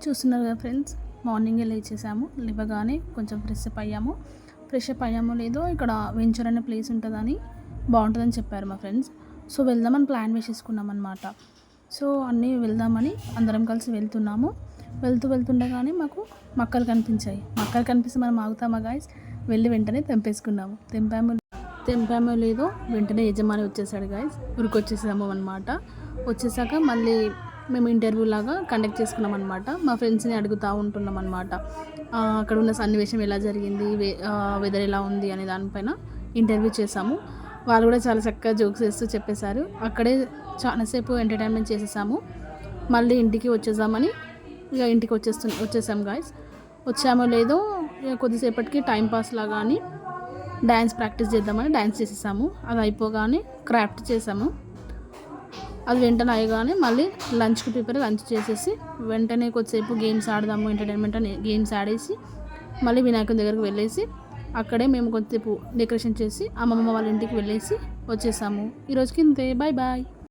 చూస్తున్నారు కదా ఫ్రెండ్స్, మార్నింగే లేచేసాము. లేవగానే కొంచెం ఫ్రెష్ అప్ అయ్యామో లేదో ఇక్కడ వెంచర్ అనే ప్లేస్ ఉంటుందని బాగుంటుందని చెప్పారు మా ఫ్రెండ్స్. సో వెళ్దామని ప్లాన్ వేసేసుకున్నాం అనమాట. సో అన్నీ వెళ్దామని అందరం కలిసి వెళ్తున్నాము. వెళ్తుండగానే మాకు మక్కలు కనిపిస్తే మనం ఆగుతామా గాయస్, వెళ్ళి వెంటనే తెంపామో లేదో వెంటనే యజమాని వచ్చేసాడు గాయస్. ఉరికొచ్చేసాము అనమాట. వచ్చేసాక మళ్ళీ మేము ఇంటర్వ్యూ లాగా కండక్ట్ చేసుకున్నాం అనమాట. మా ఫ్రెండ్స్ని అడుగుతూ ఉంటున్నాం అనమాట. అక్కడ ఉన్న సన్నివేశం ఎలా జరిగింది, వెదర్ ఎలా ఉంది అనే దానిపైన ఇంటర్వ్యూ చేసాము. వాళ్ళు కూడా చాలా చక్కగా జోక్స్ వేస్తూ చెప్పేశారు. అక్కడే చాలాసేపు ఎంటర్టైన్మెంట్ చేసేసాము. మళ్ళీ ఇంటికి వచ్చేసాం గాయస్. వచ్చామో లేదో కొద్దిసేపటికి టైంపాస్ లాగా అని డ్యాన్స్ ప్రాక్టీస్ చేద్దామని డ్యాన్స్ చేసేసాము. అది అయిపోగానే క్రాఫ్ట్ చేసాము. అది వెంటనే అయ్యగానే మళ్ళీ లంచ్ చేసేసి వెంటనే కొద్దిసేపు గేమ్స్ ఆడదాము, ఎంటర్టైన్మెంట్ అని గేమ్స్ ఆడేసి మళ్ళీ వినాయకుని దగ్గరికి వెళ్ళేసి అక్కడే మేము కొద్దిసేపు డెకరేషన్ చేసి అమ్మమ్మ వాళ్ళ ఇంటికి వెళ్ళేసి వచ్చేసాము. ఈరోజుకి ఇంతే. Bye bye.